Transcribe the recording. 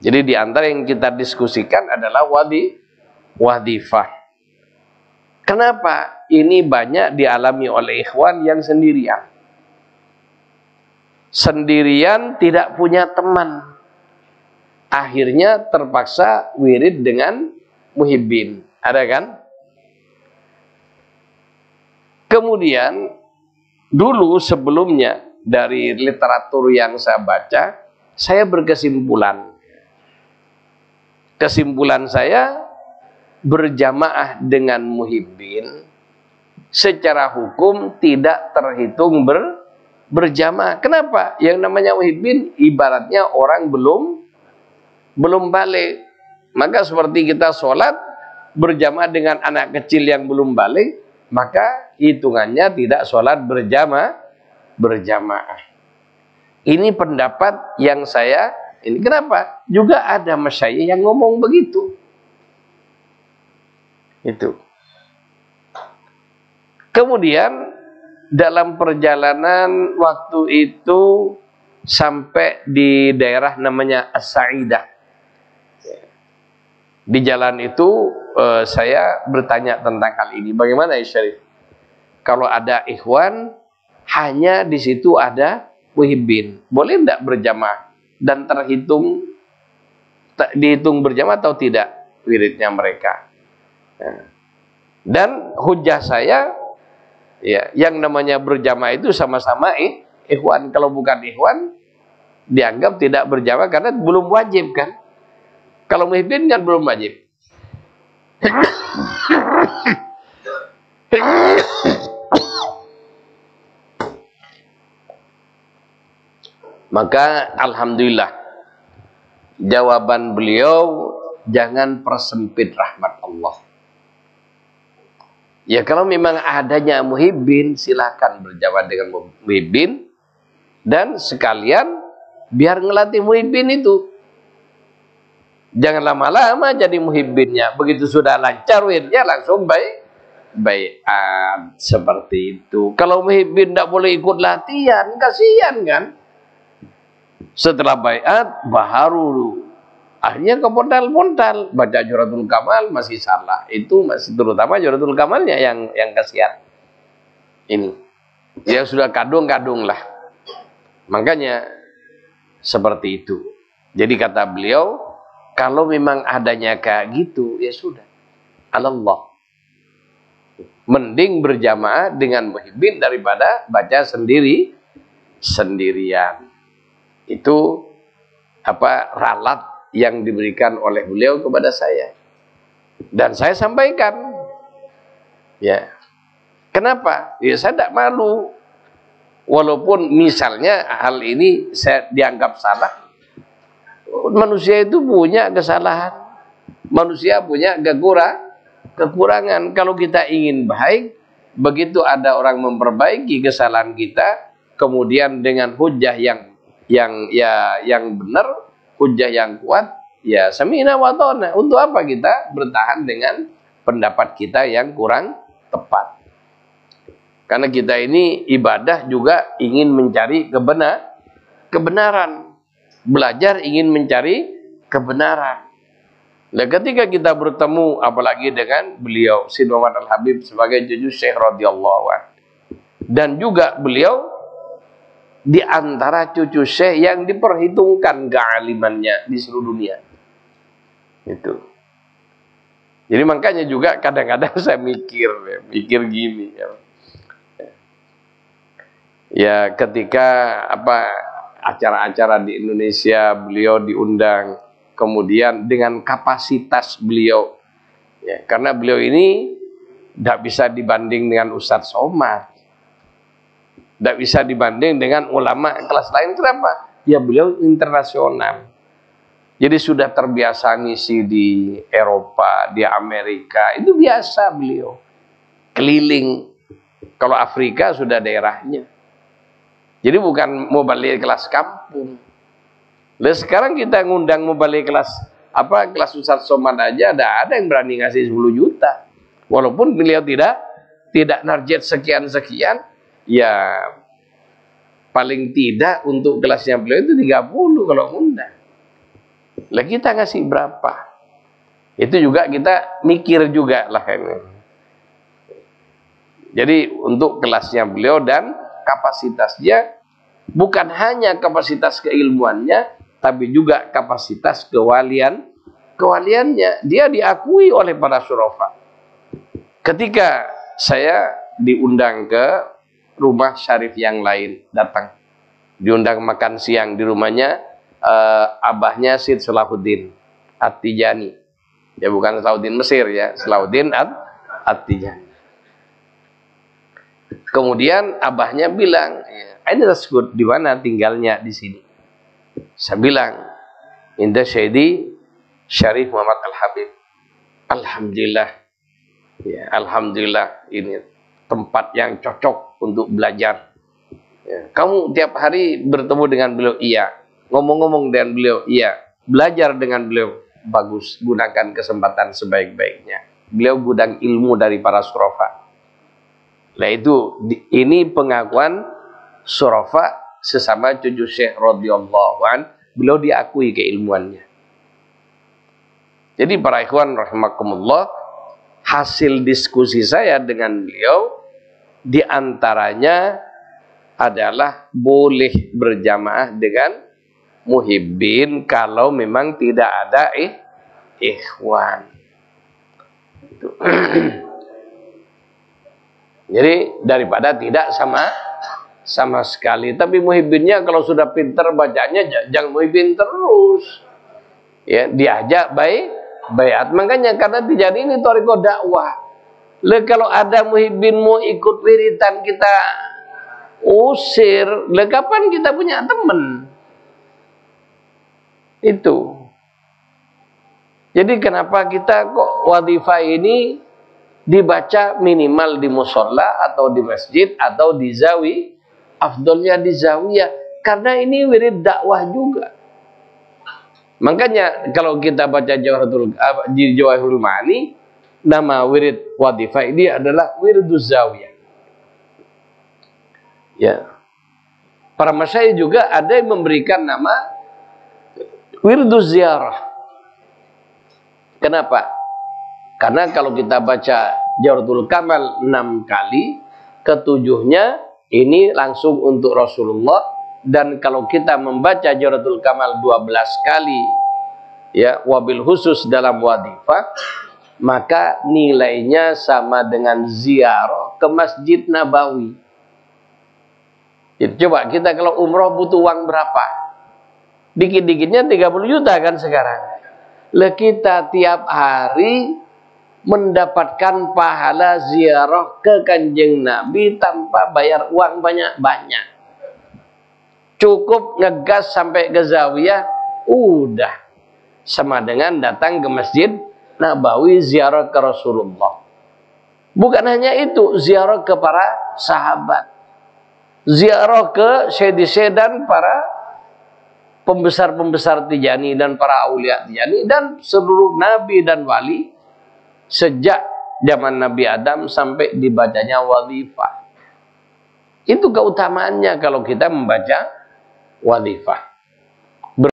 Jadi di antara yang kita diskusikan adalah wadifah. Kenapa? Ini banyak dialami oleh ikhwan yang sendirian. Sendirian tidak punya teman. Akhirnya terpaksa wirid dengan muhibbin. Ada kan? Kemudian dulu sebelumnya dari literatur yang saya baca, saya berkesimpulan. Kesimpulan saya, berjamaah dengan muhibbin secara hukum tidak terhitung berjamaah. Kenapa? Yang namanya muhibbin ibaratnya orang belum balik. Maka seperti kita sholat berjamaah dengan anak kecil yang belum balik, maka hitungannya tidak sholat berjamaah. Ini pendapat yang saya ini. Kenapa? Juga ada masyayikh yang ngomong begitu. Itu. Kemudian dalam perjalanan waktu itu sampai di daerah namanya As-Sa'idah. Di jalan itu saya bertanya tentang hal ini. Bagaimana ya Syarif? Kalau ada ikhwan, hanya di situ ada muhibbin. Boleh tidak berjamaah? Dan dihitung berjamaah atau tidak wiridnya mereka? Dan hujah saya, ya, yang namanya berjamaah itu sama-sama ikhwan. Kalau bukan ikhwan, dianggap tidak berjamaah karena belum wajib kan? Kalau muhibbin kan belum wajib. Maka alhamdulillah jawaban beliau, jangan persempit rahmat Allah. Ya kalau memang adanya muhibbin, silakan berjamaah dengan muhibbin, dan sekalian biar ngelatih muhibbin itu. Jangan lama-lama jadi muhibbinnya. Begitu sudah lancar wiridnya langsung baiat seperti itu. Kalau muhibbin tidak boleh ikut latihan, kasihan kan? Setelah baiat baru akhirnya kepontal-pontal baca Jawharatul Kamal masih salah. Itu masih terutama Jawharatul Kamalnya yang kasihan. Ini yang sudah kadung-kadung lah. Makanya seperti itu. Jadi kata beliau, kalau memang adanya kayak gitu, ya sudah. Allah. Mending berjamaah dengan muhibbin daripada baca sendirian. Itu ralat yang diberikan oleh beliau kepada saya. Dan saya sampaikan. Ya. Kenapa? Ya saya tidak malu. Walaupun misalnya hal ini saya dianggap salah. Manusia itu punya kesalahan. Manusia punya kekurangan. Kalau kita ingin baik, begitu ada orang memperbaiki kesalahan kita, kemudian dengan hujah yang benar, hujah yang kuat, ya sami'na wa ta'na. Untuk apa kita bertahan dengan pendapat kita yang kurang tepat? Karena kita ini ibadah juga ingin mencari kebenaran. Belajar ingin mencari kebenaran. Nah, ketika kita bertemu apalagi dengan beliau Syed Muhammad Al-Habib sebagai cucu Syekh radhiyallahu anhu, dan juga beliau di antara cucu Syekh yang diperhitungkan kealimannya di seluruh dunia. Itu. Jadi makanya juga kadang-kadang saya mikir gini ya ketika acara-acara di Indonesia beliau diundang, kemudian dengan kapasitas beliau, ya, karena beliau ini tidak bisa dibanding dengan Ustadz Somad, tidak bisa dibanding dengan ulama kelas lain. Kenapa? Ya beliau internasional, jadi sudah terbiasa ngisi di Eropa, di Amerika, itu biasa beliau keliling. Kalau Afrika sudah daerahnya. Jadi bukan mau balik kelas kampung. Lalu sekarang kita ngundang mau balik kelas Ustadz Somad aja, ada yang berani ngasih 10 juta. Walaupun beliau tidak narjet sekian-sekian, ya paling tidak untuk kelasnya beliau itu 30 kalau ngundang. Lah kita ngasih berapa? Itu juga kita mikir juga lah ini. Jadi untuk kelasnya beliau dan kapasitasnya, bukan hanya kapasitas keilmuannya, tapi juga kapasitas kewaliannya. Dia diakui oleh para syurafa. Ketika saya diundang ke rumah syarif yang lain, datang, diundang makan siang di rumahnya, abahnya Syed Salahuddin At-Tijani. Ya bukan Salahuddin Mesir ya, Salahuddin At-Tijani. Kemudian abahnya bilang, ini tersebut di mana tinggalnya di sini. Saya bilang, Indah Syedi Syarif Muhammad Al-Habib. Alhamdulillah, ya, alhamdulillah ini tempat yang cocok untuk belajar. Ya, kamu tiap hari bertemu dengan beliau, iya. Ngomong-ngomong dengan beliau, iya. Belajar dengan beliau, bagus. Gunakan kesempatan sebaik-baiknya. Beliau gudang ilmu dari para syurafa. Nah itu, ini pengakuan syurafa sesama cucu Syekh radhiyallahu an, beliau diakui keilmuannya. Jadi para ikhwan rahimakumullah, hasil diskusi saya dengan beliau diantaranya adalah boleh berjamaah dengan muhibbin kalau memang tidak ada ikhwan. Jadi daripada tidak sama sekali. Tapi muhibbinnya kalau sudah pintar bacanya, jangan muhibbin terus. Ya, diajak baiat. Makanya karena Tijani ini thariqah dakwah. Lah kalau ada muhibbin mau ikut wiritan kita usir, lah kapan kita punya teman? Itu. Jadi kenapa kita kok wadifah ini dibaca minimal di musola atau di masjid atau di zawi, afdolnya di zawiyah, karena ini wirid dakwah juga. Makanya kalau kita baca Jawahirul Ma'ani, nama wirid wadifah ini adalah wiriduz zawiyah. Ya. Para masyayikh juga ada yang memberikan nama wiriduz ziarah. Kenapa? Karena kalau kita baca Jawharatul Kamal 6 kali, ketujuhnya ini langsung untuk Rasulullah. Dan kalau kita membaca Jawharatul Kamal 12 kali, ya, wabil khusus dalam wadifah, maka nilainya sama dengan ziarah ke Masjid Nabawi. Jadi, coba kita kalau umroh butuh uang berapa? Dikit-dikitnya 30 juta kan sekarang. Lah kita tiap hari mendapatkan pahala ziarah ke Kanjeng Nabi tanpa bayar uang banyak-banyak. Cukup ngegas sampai ke zawiyah, udah sama dengan datang ke Masjid Nabawi ziarah ke Rasulullah. Bukan hanya itu, ziarah ke para sahabat, ziarah ke syekh-syekh dan para pembesar-pembesar Tijani dan para aulia Tijani dan seluruh nabi dan wali sejak zaman Nabi Adam sampai dibacanya wadifah. Itu keutamaannya kalau kita membaca wadifah.